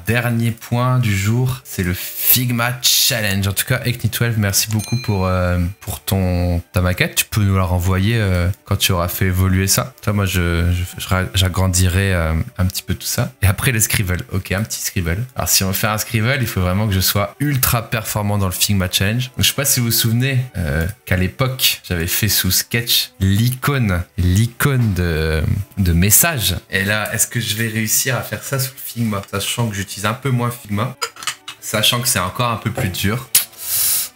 dernier point du jour, c'est le Figma Challenge. En tout cas, Ekni12, merci beaucoup pour ta maquette. Tu peux nous la renvoyer quand tu auras fait évoluer ça. Toi, moi, j'agrandirai un petit peu tout ça. Et après, le Scribble. Ok, un petit Scribble. Alors, si on veut faire un Scribble, il faut vraiment que je sois ultra performant dans le Figma Challenge. Donc, je sais pas si vous vous souvenez qu'à l'époque, j'avais fait sous Sketch l'icône de message. Et là, est-ce que je vais réussir à faire ça sous Figma, sachant que j'utilise un peu moins Figma, sachant que c'est encore un peu plus dur.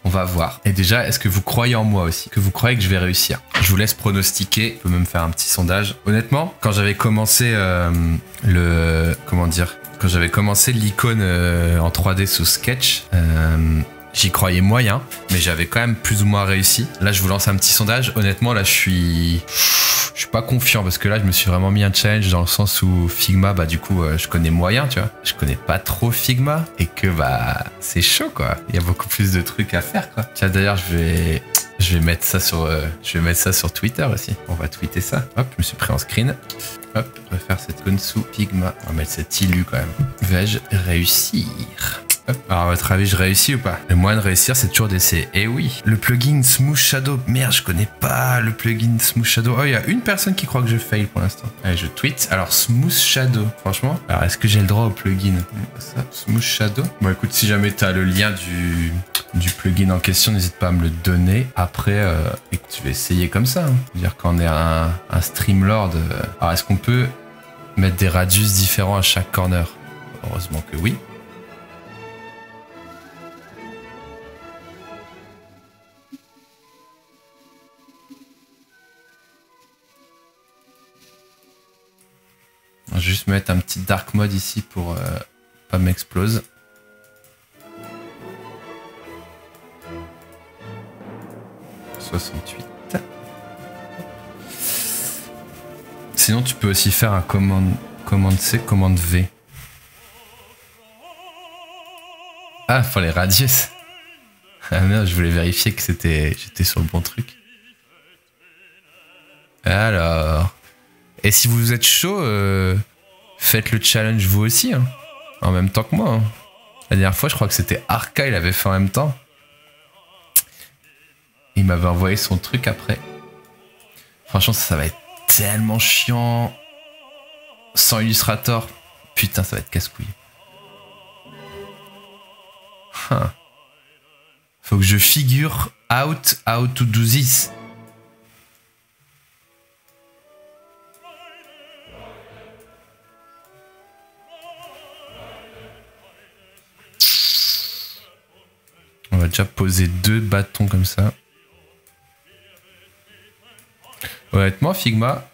On va voir. Et déjà, est-ce que vous croyez en moi aussi? Que vous croyez que je vais réussir? Je vous laisse pronostiquer. On peut même faire un petit sondage. Honnêtement, quand j'avais commencé quand j'avais commencé l'icône en 3D sous Sketch, j'y croyais moyen, mais j'avais quand même plus ou moins réussi. Là, je vous lance un petit sondage. Honnêtement, là, je suis pas confiant parce que là, je me suis vraiment mis un challenge dans le sens où Figma, bah du coup, je connais moyen, tu vois. Je connais pas trop Figma et que bah c'est chaud, quoi. Il y a beaucoup plus de trucs à faire, quoi. Tiens, d'ailleurs, je vais mettre ça sur Twitter aussi. On va tweeter ça. Hop, je me suis pris en screen. Hop, on va faire cette icône sous Figma. On va mettre cet illu quand même. Vais-je réussir? Hop. Alors, à votre avis, je réussis ou pas? Le moyen de réussir, c'est toujours d'essayer. Eh oui, le plugin Smooth Shadow. Merde, je connais pas le plugin Smooth Shadow. Oh, il y a une personne qui croit que je fail pour l'instant. Allez, je tweet. Alors, Smooth Shadow, franchement. Alors, est-ce que j'ai le droit au plugin? Ça, Smooth Shadow. Bon, écoute, si jamais tu as le lien du plugin en question, n'hésite pas à me le donner. Après, écoute, je vais essayer comme ça. Hein. C'est-à-dire qu'on est un Streamlord. Alors, est-ce qu'on peut mettre des radius différents à chaque corner? Heureusement que oui. Je vais juste mettre un petit dark mode ici pour pas m'explose. « 68. » Sinon, tu peux aussi faire un commande C, commande V. Ah, faut les radius. Ah merde, je voulais vérifier que j'étais sur le bon truc. Alors... Et si vous êtes chaud, faites le challenge vous aussi, hein, en même temps que moi. Hein. La dernière fois, je crois que c'était Arca, il avait fait en même temps. Il m'avait envoyé son truc après. Franchement, ça va être tellement chiant. Sans Illustrator. Putain, ça va être casse-couille. Huh. Faut que je figure out how to do this. On va déjà poser 2 bâtons comme ça. Honnêtement, Figma,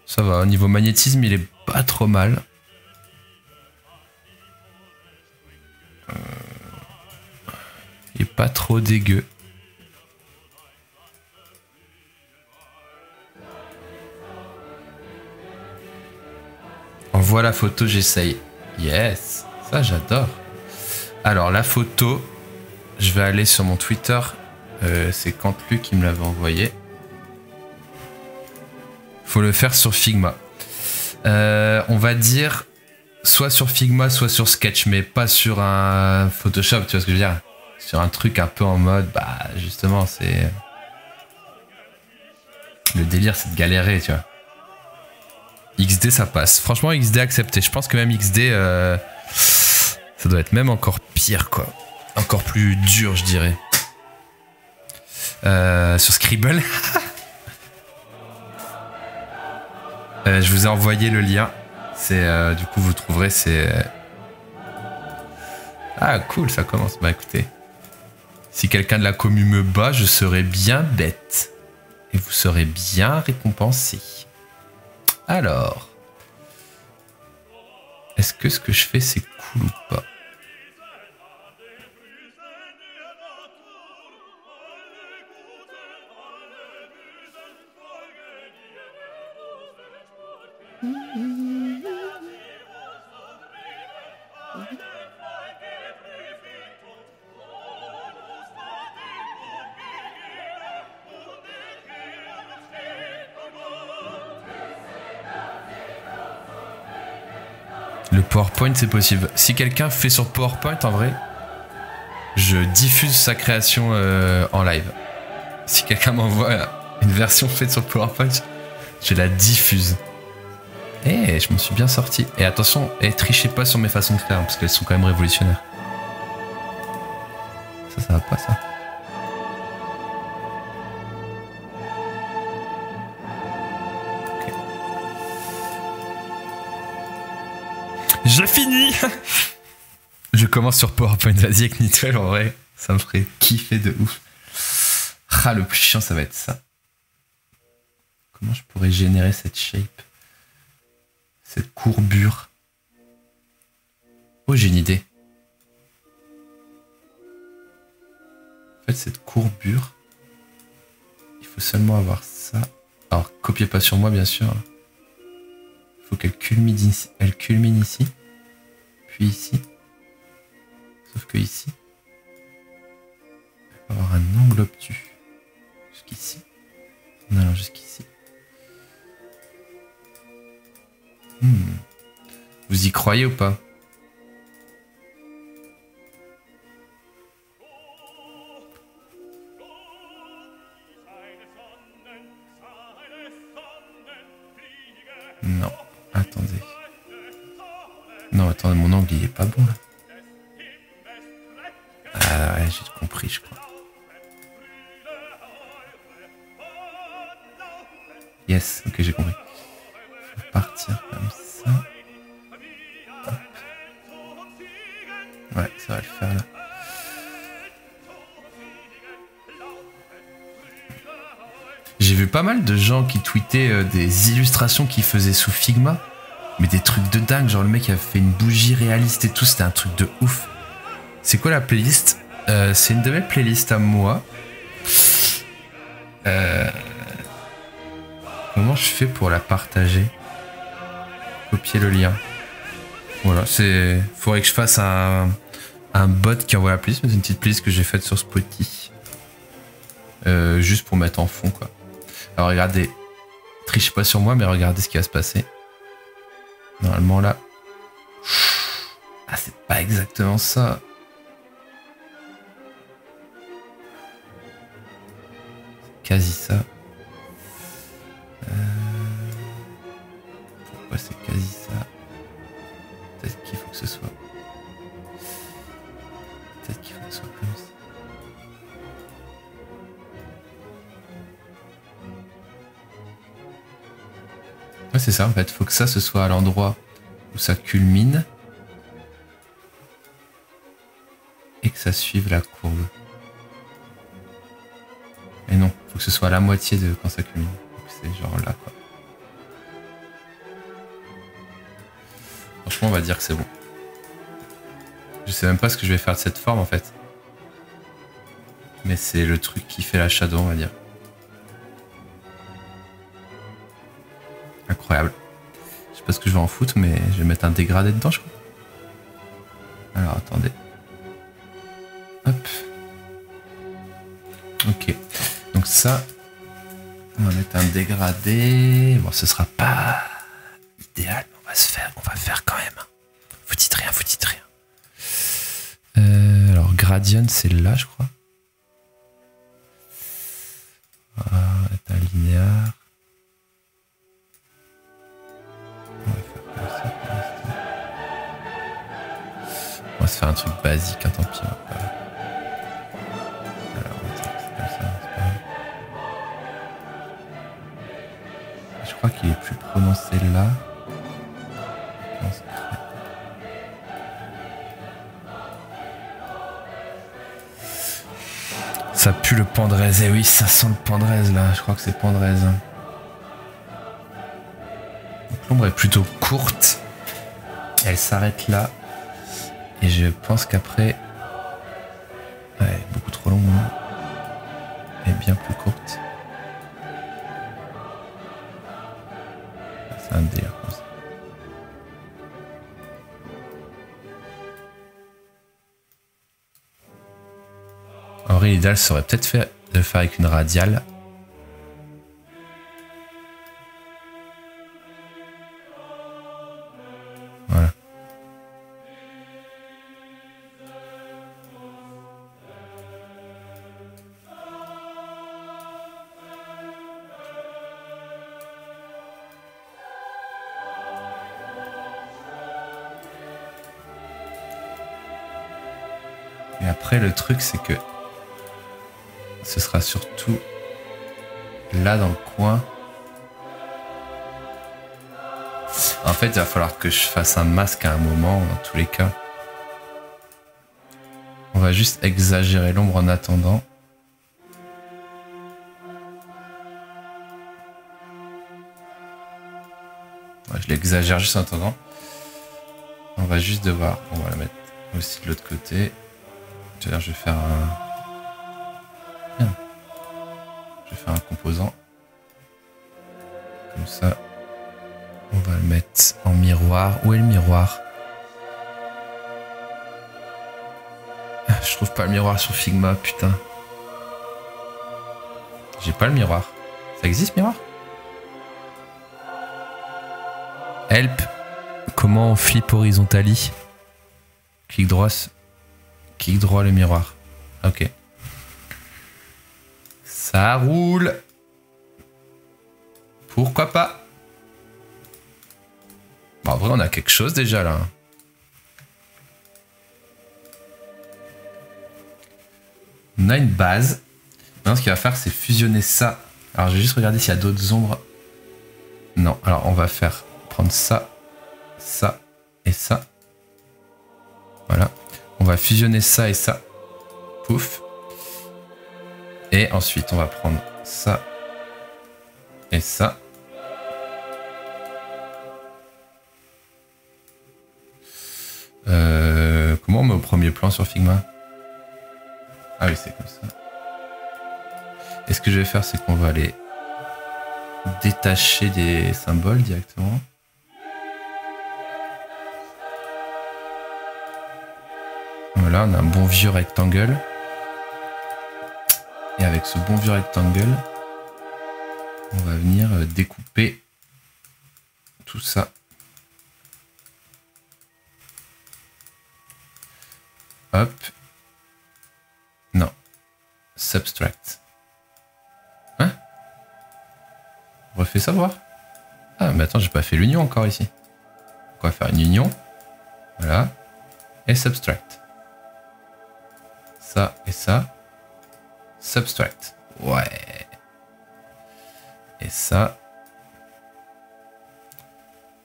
ça va. Au niveau magnétisme, il est pas trop mal. Il est pas trop dégueu. Envoie la photo, j'essaye. Yes, ça j'adore. Alors la photo, je vais aller sur mon Twitter, c'est Quantelu qui me l'avait envoyé. Faut le faire sur Figma. On va dire soit sur Figma, soit sur Sketch, mais pas sur un Photoshop, tu vois ce que je veux dire? Sur un truc un peu en mode, bah justement, c'est... Le délire, c'est de galérer, tu vois. XD, ça passe. Franchement, XD accepté. Je pense que même XD... ça doit être même encore pire, quoi. Encore plus dur, je dirais. Sur Scribble. Je vous ai envoyé le lien. C'est du coup, vous trouverez, c'est... Ah, cool, ça commence. Bah, écoutez. Si quelqu'un de la commu me bat, je serai bien bête. Et vous serez bien récompensé. Alors... Est-ce que ce que je fais, c'est cool ou pas? Le PowerPoint, c'est possible. Si quelqu'un fait sur PowerPoint, en vrai, je diffuse sa création en live. Si quelqu'un m'envoie une version faite sur PowerPoint, je la diffuse. Eh, je m'en suis bien sorti. Et attention, trichez pas sur mes façons de faire, parce qu'elles sont quand même révolutionnaires. Ça va pas, ça. Okay. J'ai fini. Je commence sur PowerPoint. Vas-y avec Nitwell, en vrai, ça me ferait kiffer de ouf. Ah, le plus chiant, ça va être ça. Comment je pourrais générer cette shape? Cette courbure. Oh, j'ai une idée. En fait, cette courbure, il faut seulement avoir ça. Alors, copiez pas sur moi, bien sûr. Il faut qu'elle culmine ici. Elle culmine ici. Puis ici. Sauf que ici, elle va avoir un angle obtus. Jusqu'ici. En allant jusqu'ici. Vous y croyez ou pas? Non, attendez. Non, attendez, mon angle il est pas bon là. Ah ouais, j'ai compris, je crois. Yes, ok, j'ai compris. Je vais partir comme ça. Hop. Ouais, ça va le faire là. J'ai vu pas mal de gens qui tweetaient des illustrations qu'ils faisaient sous Figma, mais des trucs de dingue, genre le mec a fait une bougie réaliste et tout, c'était un truc de ouf. C'est quoi la playlist? C'est une de mes playlists à moi. Comment je fais pour la partager? Copier le lien. Voilà, c'est. Faudrait que je fasse un bot qui envoie la playlist, mais c'est une petite playlist que j'ai faite sur Spotify. Juste pour mettre en fond, quoi. Alors regardez, trichez pas sur moi, mais regardez ce qui va se passer. Normalement là. Ah, c'est pas exactement ça. C'est quasi ça. Pourquoi c'est quasi ça? Peut-être qu'il faut que ce soit. Peut-être qu'il faut que ce soit comme ça. Ouais, c'est ça en fait, faut que ça ce soit à l'endroit où ça culmine et que ça suive la courbe. Et non, faut que ce soit à la moitié de quand ça culmine. Donc c'est genre là quoi. Franchement on va dire que c'est bon. Je sais même pas ce que je vais faire de cette forme en fait. Mais c'est le truc qui fait la shadow on va dire. Incroyable. Je sais pas ce que je vais en foutre, mais je vais mettre un dégradé dedans, je crois. Alors, attendez. Hop. Ok. Donc ça, on va mettre un dégradé. Bon, ce sera pas idéal, mais on va faire quand même. Vous dites rien, vous dites rien. Alors, gradient, c'est là, je crois. On va mettre un linéaire. On va se faire un truc basique, hein, tant pis. Alors, on va dire que c'est comme ça, c'est pas grave. Je crois qu'il est plus prononcé là. Ça pue le Pandrez. Eh oui, ça sent le Pandrez là. Je crois que c'est Pandrez. L'ombre est plutôt courte. Elle s'arrête là. Et je pense qu'après... Ouais, beaucoup trop longue. Elle est bien plus courte. C'est un délire comme ça. En vrai, l'idéal serait peut-être de le faire avec une radiale. Voilà. Et après, le truc, c'est que ce sera surtout là dans le coin. En fait, il va falloir que je fasse un masque à un moment, dans tous les cas. On va juste exagérer l'ombre en attendant. Ouais, je l'exagère juste en attendant. On va juste devoir... On va la mettre aussi de l'autre côté. C'est-à-dire, je vais faire un... Je vais faire un composant. Comme ça. On va le mettre en miroir. Où est le miroir? Je trouve pas le miroir sur Figma, putain. J'ai pas le miroir. Ça existe, miroir? Help. Comment on flip horizontally? Clic droit le miroir. Ok. Ça roule. Pourquoi pas? Bon, en vrai, on a quelque chose déjà là. On a une base. Maintenant, ce qu'il va faire, c'est fusionner ça. Alors, je vais juste regarder s'il y a d'autres ombres. Non. Alors, on va prendre ça, ça et ça. Voilà. On va fusionner ça et ça. Pouf. Et ensuite, on va prendre ça et ça. Comment on met au premier plan sur Figma? Ah oui, c'est comme ça. Et ce que je vais faire, c'est qu'on va aller détacher des symboles directement. Voilà, on a un bon vieux rectangle. Et avec ce bon vieux rectangle, on va venir découper tout ça. Hop. Non. Subtract. Hein? Refais ça voir. Ah, mais attends, j'ai pas fait l'union encore ici. On va faire une union. Voilà. Et subtract. Ça et ça. Subtract. Ouais. Et ça.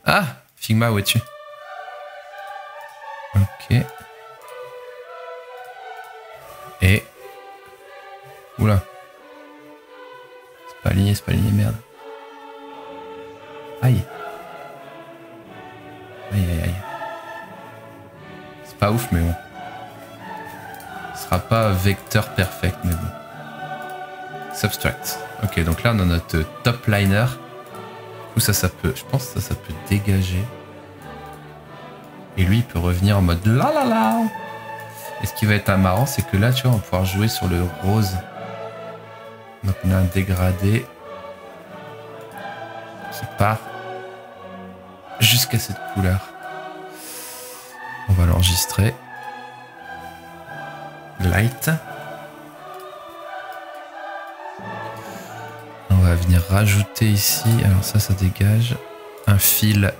Ah! Figma, où es-tu? Ok. Et... Oula. C'est pas aligné, merde. Aïe. Aïe, aïe, aïe. C'est pas ouf, mais bon. Ce sera pas vecteur perfect, mais bon. Subtract. Ok, donc là, on a notre top liner. Où ça peut... Je pense que ça peut dégager. Et lui, il peut revenir en mode la la la. Et ce qui va être marrant, c'est que là, tu vois, on va pouvoir jouer sur le rose. Donc on a un dégradé qui part jusqu'à cette couleur. On va l'enregistrer. Light. On va venir rajouter ici, alors ça dégage, un fil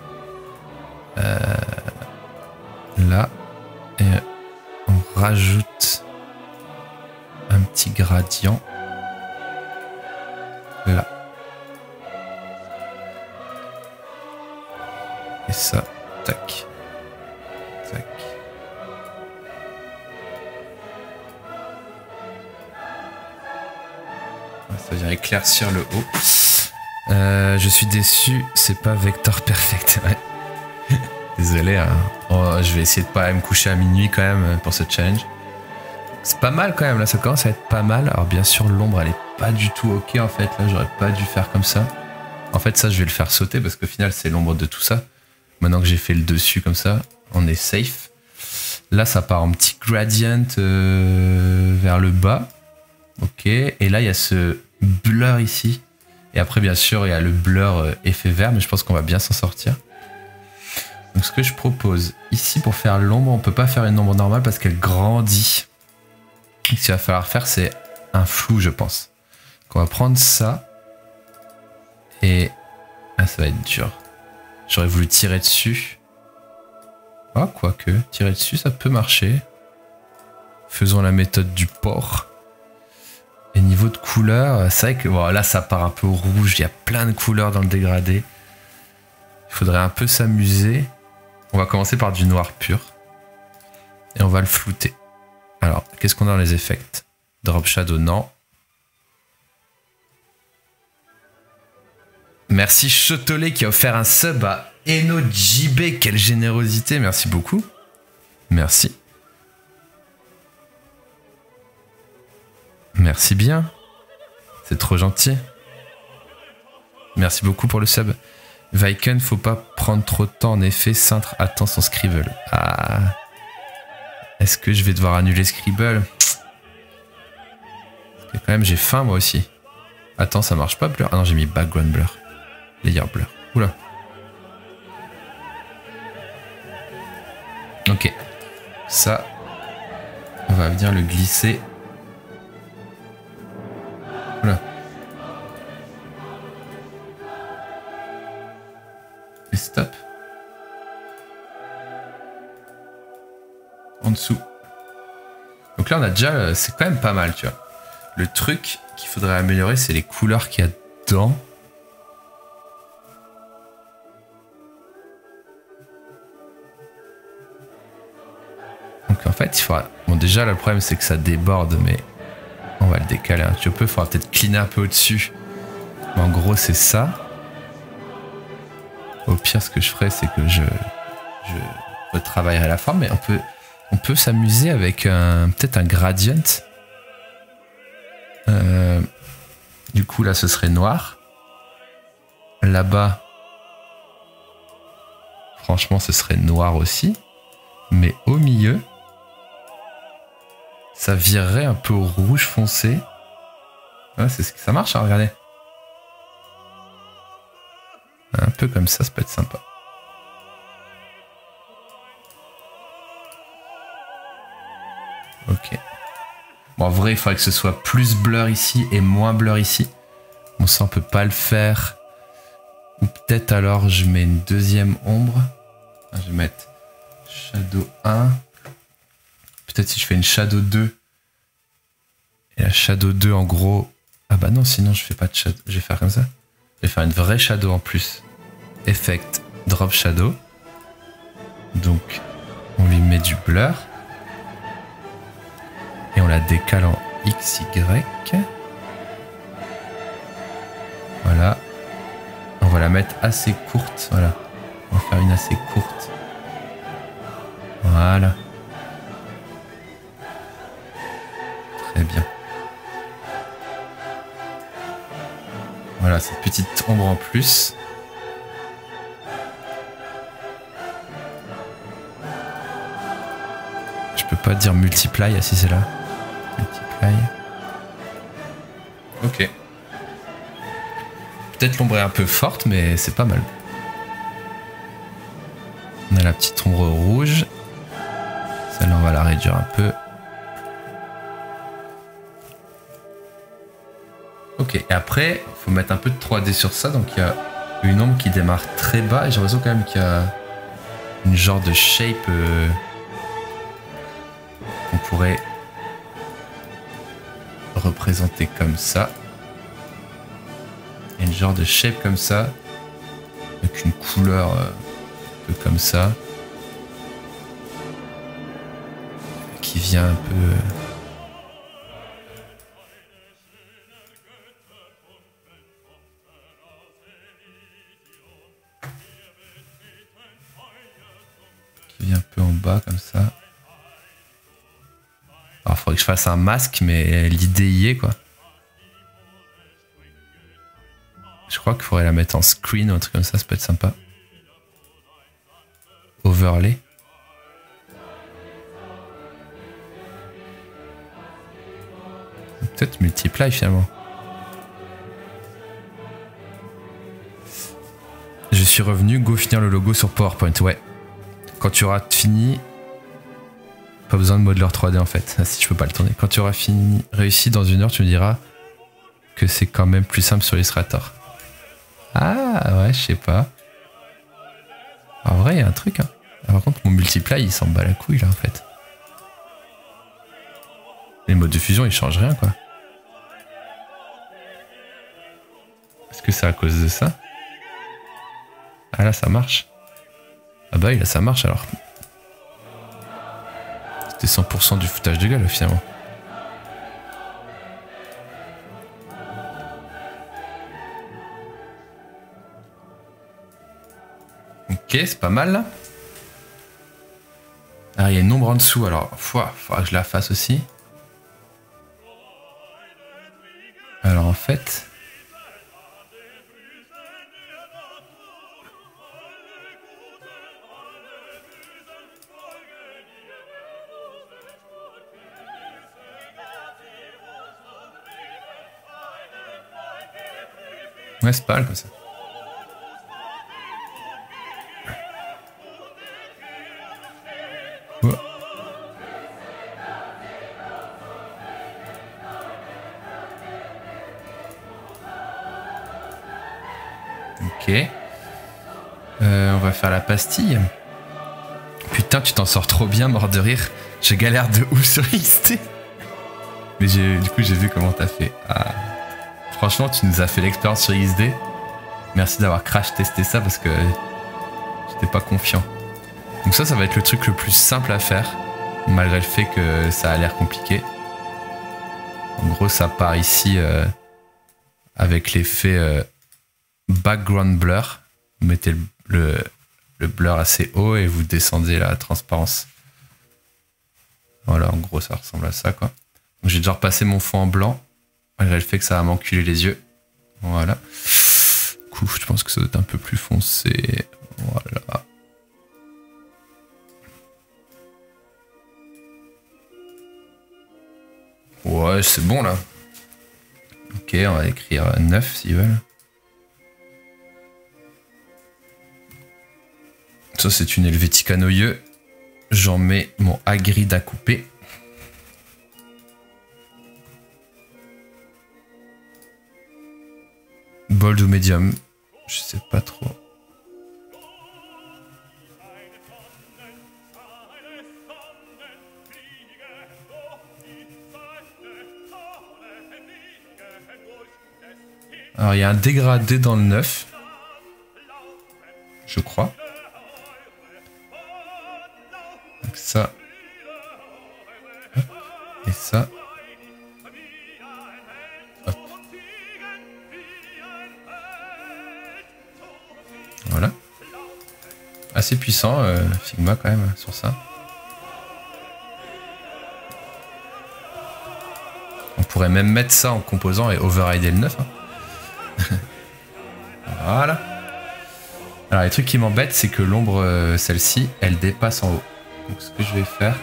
là. Et on rajoute un petit gradient là. Et ça, tac. Tac. Ça vient éclaircir le haut. Je suis déçu, c'est pas vecteur perfect. Ouais. Désolé, hein. Oh, je vais essayer de pas me coucher à minuit quand même pour ce challenge. C'est pas mal quand même, là ça commence à être pas mal. Alors bien sûr l'ombre elle est pas du tout ok en fait, là j'aurais pas dû faire comme ça. En fait ça je vais le faire sauter parce qu'au final c'est l'ombre de tout ça. Maintenant que j'ai fait le dessus comme ça, on est safe. Là ça part en petit gradient vers le bas. Ok, et là il y a ce blur ici. Et après bien sûr il y a le blur effet vert, mais je pense qu'on va bien s'en sortir. Donc ce que je propose ici pour faire l'ombre, on peut pas faire une ombre normale parce qu'elle grandit. Ce qu'il va falloir faire c'est un flou je pense. Donc on va prendre ça. Et ah, ça va être dur. J'aurais voulu tirer dessus. Ah quoique, tirer dessus ça peut marcher. Faisons la méthode du porc. Et niveau de couleur, c'est vrai que bon, là ça part un peu au rouge, il y a plein de couleurs dans le dégradé. Il faudrait un peu s'amuser. On va commencer par du noir pur. Et on va le flouter. Alors, qu'est-ce qu'on a dans les effects? Drop Shadow, non. Merci Chotelet qui a offert un sub à Eno JB. Quelle générosité, merci beaucoup. Merci. Merci bien. C'est trop gentil. Merci beaucoup pour le sub. Viken, faut pas prendre trop de temps. En effet, Cintre attend son Scribble. Ah. Est-ce que je vais devoir annuler Scribble? Parce que quand même, j'ai faim moi aussi. Attends, ça marche pas, Blur? Ah non, j'ai mis Background Blur. Layer Blur. Oula. Ok. Ça, on va venir le glisser. Oula. Et stop. En dessous. Donc là, on a déjà... C'est quand même pas mal, tu vois. Le truc qu'il faudrait améliorer, c'est les couleurs qu'il y a dedans. Donc en fait, il faudra... Bon, déjà, le problème, c'est que ça déborde, mais on va le décaler un petit peu. Il faudra peut-être cleaner un peu au-dessus. Mais en gros, c'est ça. Au pire, ce que je ferai, c'est que je retravaillerai la forme, mais on peut s'amuser avec peut-être un gradient. Du coup, là, ce serait noir. Là-bas, franchement, ce serait noir aussi. Mais au milieu, ça virerait un peu au rouge foncé. Ouais, ça marche, hein, regardez. Un peu comme ça peut être sympa. Ok. Bon, en vrai, il faudrait que ce soit plus blur ici et moins blur ici. Bon, ça, on peut pas le faire. Ou peut-être alors, je mets une deuxième ombre. Je vais mettre Shadow 1. Peut-être si je fais une Shadow 2. Et la Shadow 2, en gros... Ah bah non, sinon, je fais pas de Shadow. Je vais faire comme ça. Je vais faire une vraie Shadow en plus. Effect, Drop Shadow. Donc, on lui met du blur. Et on la décale en XY. Voilà. On va la mettre assez courte. Voilà. On va faire une assez courte. Voilà. Très bien. Voilà, cette petite ombre en plus. Je peux pas dire multiply, ah si c'est là. Multiply. Ok. Peut-être l'ombre est un peu forte, mais c'est pas mal. On a la petite ombre rouge. Celle-là, on va la réduire un peu. Ok, et après, il faut mettre un peu de 3D sur ça. Donc il y a une ombre qui démarre très bas. Et j'ai l'impression quand même qu'il y a une genre de shape qu'on pourrait représenter comme ça. Il y a une genre de shape comme ça. Avec une couleur un peu comme ça. Qui vient un peu... un peu en bas comme ça. Alors il faudrait que je fasse un masque, mais l'idée y est quoi. Je crois qu'il faudrait la mettre en screen ou un truc comme ça peut être sympa. Overlay. Peut-être multiply finalement. Je suis revenu, go finir le logo sur PowerPoint, ouais. Quand tu auras fini, pas besoin de modeler 3D en fait, si je peux pas le tourner. Quand tu auras fini, réussi dans 1 heure, tu me diras que c'est quand même plus simple sur Illustrator. Ah ouais, je sais pas. En vrai, il y a un truc. Hein. Par contre, mon multiply, il s'en bat la couille là en fait. Les modes de fusion, ils changent rien, quoi. Est-ce que c'est à cause de ça? Ah là, ça marche. Ah bah oui, là, ça marche, alors. C'était 100% du foutage de gueule, finalement. Ok, c'est pas mal, là. Ah, il y a une ombre en dessous, alors faudra que je la fasse aussi. Alors en fait... Ouais, c'est pas mal comme ça. Oh. Ok. On va faire la pastille. Putain, tu t'en sors trop bien, mort de rire. Je galère de ouf sur XT. Mais du coup, j'ai vu comment t'as fait. Ah. Franchement, tu nous as fait l'expérience sur XD. Merci d'avoir crash testé ça parce que j'étais pas confiant. Donc ça va être le truc le plus simple à faire, malgré le fait que ça a l'air compliqué. En gros, ça part ici avec l'effet background blur. Vous mettez le blur assez haut et vous descendez la transparence. Voilà, en gros, ça ressemble à ça, quoi. Donc j'ai déjà repassé mon fond en blanc, malgré le fait que ça va m'enculer les yeux. Voilà. Du coup, je pense que ça doit être un peu plus foncé. Voilà. Ouais, c'est bon là. Ok, on va écrire 9 s'ils veulent. Ça, c'est une Helvetica Noyeux. J'en mets mon agride à couper. Bold ou medium, je sais pas trop. Alors il y a un dégradé dans le 9. Je crois. Donc ça. Hop. Et ça. Hop. Voilà. Assez puissant Figma quand même sur ça. On pourrait même mettre ça en composant et overrider le 9. Hein. Voilà. Alors les trucs qui m'embêtent, c'est que l'ombre, celle-ci, elle dépasse en haut. Donc ce que je vais faire...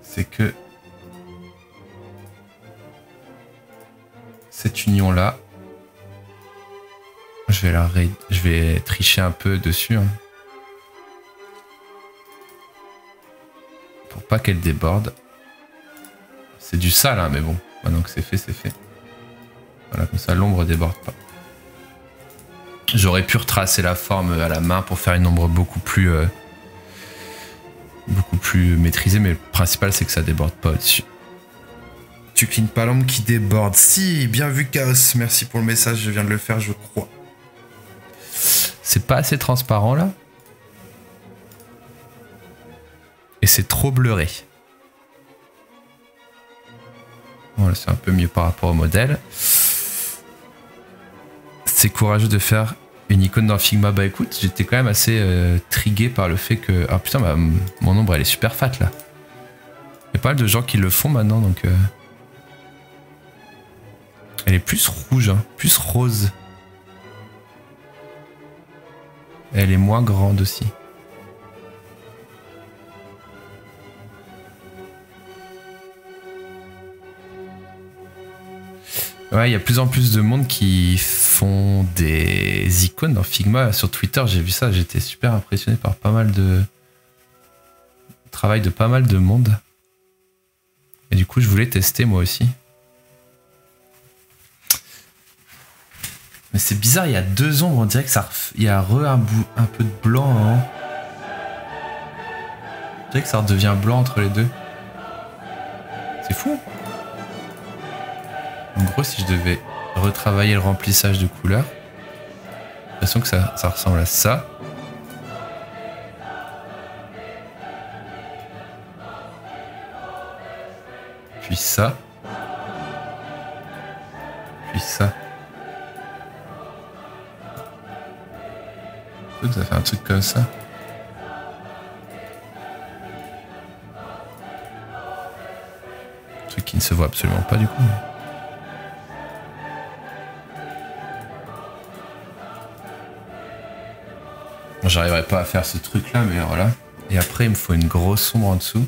c'est que... cette union-là, je vais tricher un peu dessus. Hein, pour pas qu'elle déborde. C'est du sale, hein, mais bon. Maintenant que c'est fait, c'est fait. Voilà, comme ça, l'ombre déborde pas. J'aurais pu retracer la forme à la main pour faire une ombre beaucoup plus maîtrisée, mais le principal, c'est que ça déborde pas au-dessus. Tu cleans pas l'ombre qui déborde. Si, bien vu, Chaos. Merci pour le message, je viens de le faire, je crois. C'est pas assez transparent, là. Et c'est trop bleuré. Voilà, c'est un peu mieux par rapport au modèle. C'est courageux de faire une icône dans Figma. Bah écoute, j'étais quand même assez trigué par le fait que... Ah putain, bah, mon ombre elle est super fat là. Il y a pas mal de gens qui le font maintenant, donc... Elle est plus rouge, hein, plus rose. Elle est moins grande aussi. Ouais, il y a de plus en plus de monde qui font des icônes dans Figma. Sur Twitter, j'ai vu ça, j'étais super impressionné par pas mal de... travail de pas mal de monde. Et du coup, je voulais tester moi aussi. Mais c'est bizarre, il y a deux ombres, on dirait que il y a un peu de blanc, hein. On dirait que ça redevient blanc entre les deux. C'est fou. En gros, si je devais retravailler le remplissage de couleurs, j'ai l'impression que ça ressemble à ça. Puis ça. Puis ça. Ça fait un truc comme ça. Un truc qui ne se voit absolument pas du coup. Bon, j'arriverai pas à faire ce truc là, mais voilà. Et après il me faut une grosse ombre en dessous.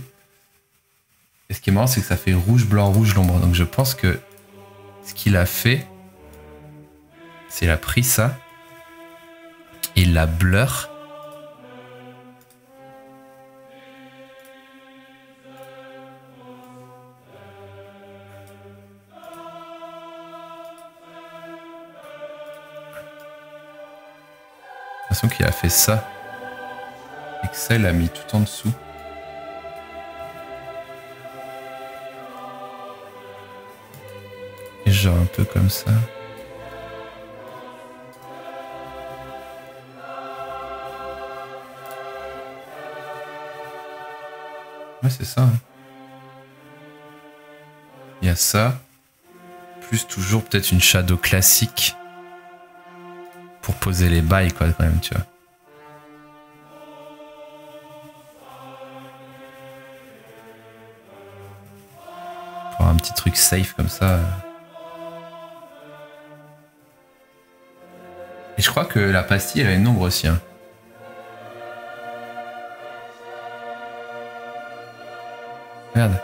Et ce qui est marrant, c'est que ça fait rouge, blanc, rouge l'ombre. Donc je pense que ce qu'il a fait, c'est qu'il a pris ça. Il la blur. J'ai l'impression qu'il a fait ça. Et que ça, il l'a mis tout en dessous. Et genre un peu comme ça. Ouais, c'est ça. Hein. Il y a ça. Plus toujours peut-être une shadow classique. Pour poser les bails, quoi, quand même, tu vois. Pour un petit truc safe comme ça. Et je crois que la pastille, elle a une ombre aussi, hein. Merde.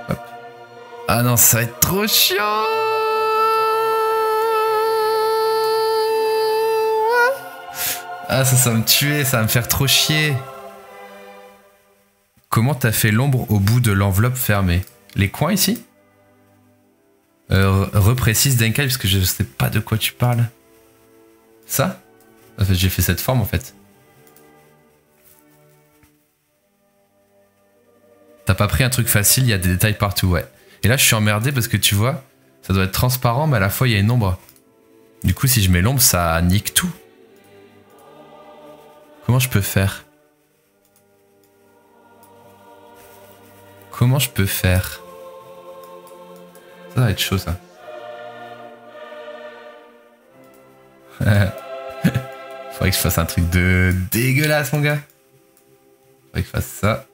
Hop. Ah non, ça va être trop chiant. Ah ça va me tuer, ça va me faire trop chier. Comment t'as fait l'ombre au bout de l'enveloppe fermée? Les coins ici? Reprécise Denkai parce que je sais pas de quoi tu parles. Ça? En fait, j'ai fait cette forme en fait. T'as pas pris un truc facile, il y a des détails partout, ouais. Et là, je suis emmerdé parce que tu vois, ça doit être transparent, mais à la fois, il y a une ombre. Du coup, si je mets l'ombre, ça nique tout. Comment je peux faire? Comment je peux faire? Ça va être chaud, ça. Faudrait que je fasse un truc de dégueulasse, mon gars. Faudrait que je fasse ça.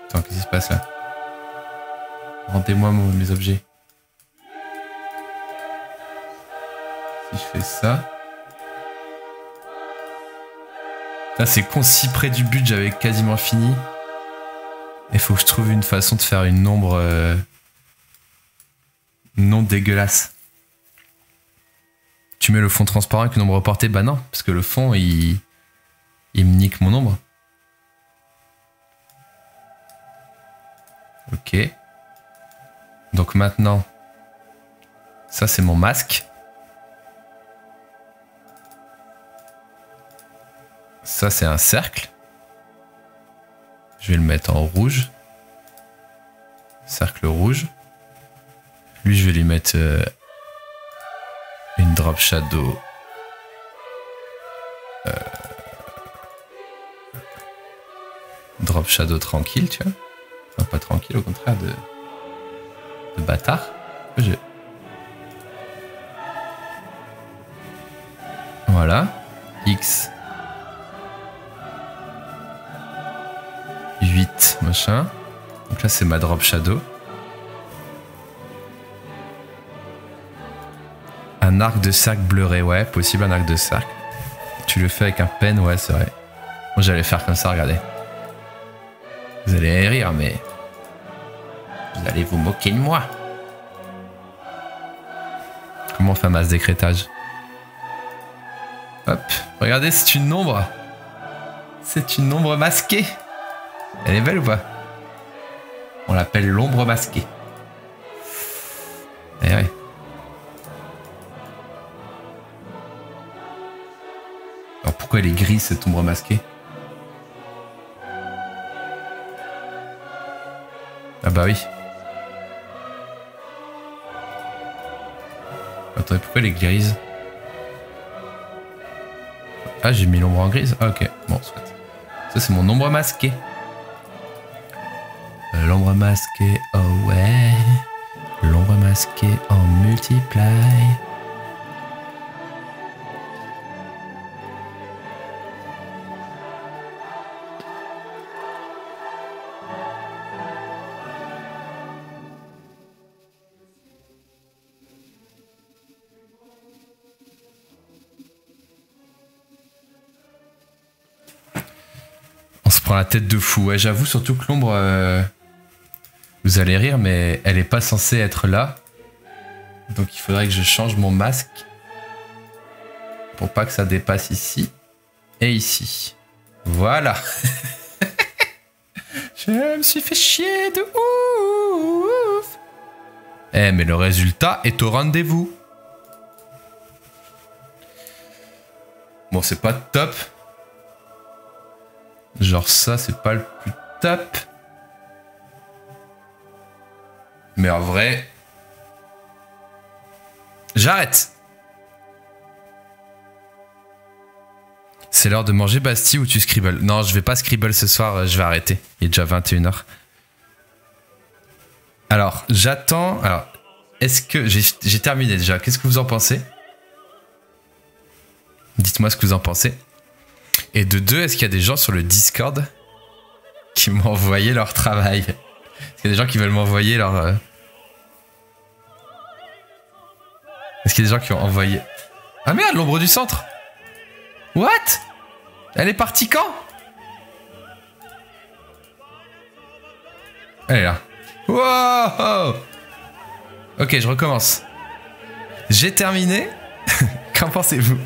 Attends, qu'est-ce qui se passe là? Rendez-moi mes objets. Si je fais ça... Là, c'est con, si près du but, j'avais quasiment fini. Il faut que je trouve une façon de faire une ombre... non dégueulasse. Tu mets le fond transparent avec une ombre portée? Bah non, parce que le fond, il me nique mon ombre. Ok. Donc maintenant, ça c'est mon masque. Ça c'est un cercle. Je vais le mettre en rouge. Cercle rouge. Lui je vais lui mettre une drop shadow. Drop shadow tranquille, tu vois. Enfin, pas tranquille, au contraire, de bâtard. Voilà. X. 8, machin. Donc là, c'est ma drop shadow. Un arc de cercle bleuré, ouais, possible un arc de cercle. Tu le fais avec un pen, ouais, c'est vrai. Moi, j'allais faire comme ça, regardez. Vous allez rire, mais... Vous allez vous moquer de moi. Comment on fait un masse d'écrêtage? Hop, regardez, c'est une ombre. C'est une ombre masquée. Elle est belle ou pas? On l'appelle l'ombre masquée. Eh ouais. Alors pourquoi elle est grise cette ombre masquée? Ah bah oui. Attendez, pourquoi elle est grise? Ah, j'ai mis l'ombre en grise. Ah ok, bon, soit. Ça c'est mon ombre masquée. L'ombre masquée, oh ouais. L'ombre masquée en multiply. On se prend la tête de fou. Ouais, j'avoue surtout que l'ombre... Vous allez rire, mais elle est pas censée être là. Donc il faudrait que je change mon masque. Pour pas que ça dépasse ici. Et ici. Voilà. Je me suis fait chier de ouf. Eh, mais le résultat est au rendez-vous. Bon, c'est pas top. Genre ça, c'est pas le plus top. Mais en vrai... J'arrête. C'est l'heure de manger Bastille ou tu scribbles? Non, je vais pas scribble ce soir, je vais arrêter. Il est déjà 21 h. Alors, j'attends... Alors, est-ce que... J'ai terminé déjà. Qu'est-ce que vous en pensez? Dites-moi ce que vous en pensez. Et de deux, est-ce qu'il y a des gens sur le Discord qui m'ont envoyé leur travail? Est-ce qu'il y a des gens qui veulent m'envoyer leur... Est-ce qu'il y a des gens qui ont envoyé... Ah merde, l'ombre du centre! What? Elle est partie quand? Elle est là. Wow! Ok, je recommence. J'ai terminé. Qu'en pensez-vous?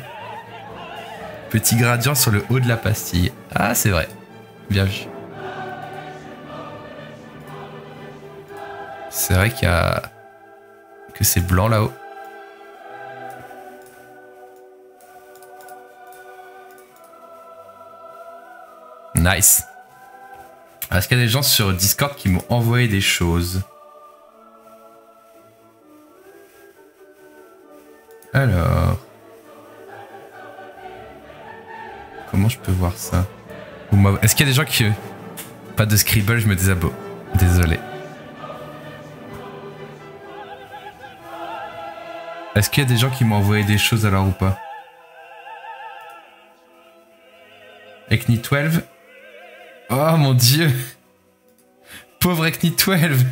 Petit gradient sur le haut de la pastille. Ah, c'est vrai. Bien vu. C'est vrai qu'il y a... que c'est blanc là-haut. Nice. Est-ce qu'il y a des gens sur Discord qui m'ont envoyé des choses? Alors... Comment je peux voir ça? Est-ce qu'il y a des gens qui... Pas de scribble, je me désabonne. Désolé. Est-ce qu'il y a des gens qui m'ont envoyé des choses alors ou pas? Ekni 12? Oh mon dieu! Pauvre Ekni 12!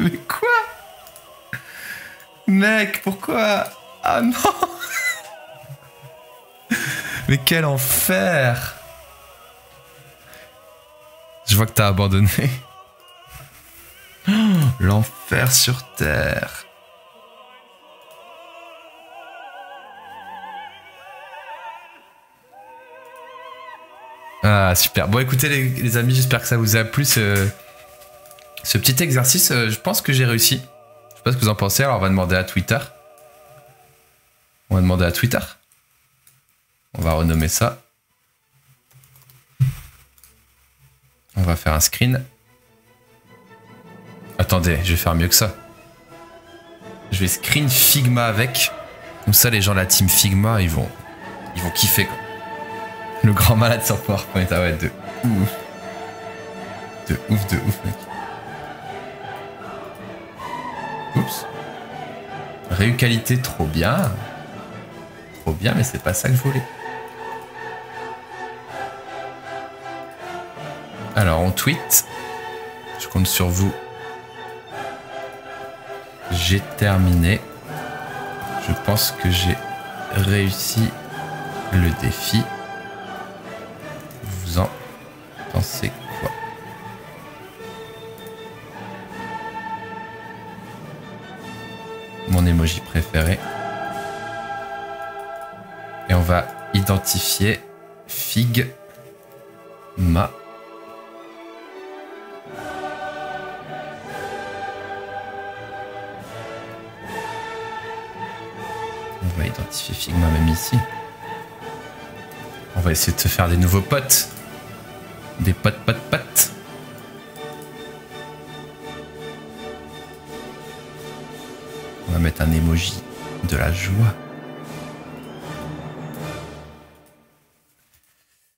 Mais quoi? Mec, pourquoi? Ah non! Mais quel enfer! Je vois que t'as abandonné. Oh, l'enfer sur Terre. Ah super. Bon écoutez les amis, j'espère que ça vous a plu ce petit exercice. Je pense que j'ai réussi. Je sais pas ce que vous en pensez, alors on va demander à Twitter. On va demander à Twitter. On va renommer ça. On va faire un screen. Attendez, je vais faire mieux que ça. Je vais screen Figma avec. Comme ça les gens de la team Figma, ils vont kiffer quoi. Le grand malade sur PowerPoint, ah ouais, de ouf. De ouf, mec. Oups. Réu qualité, trop bien. Trop bien, mais c'est pas ça que je voulais. Alors, on tweet. Je compte sur vous. J'ai terminé. Je pense que j'ai réussi le défi. Vous en pensez quoi? Mon emoji préféré. Et on va identifier Figma. On va identifier Figma même ici. On va essayer de se faire des nouveaux potes. Des potes. On va mettre un emoji de la joie.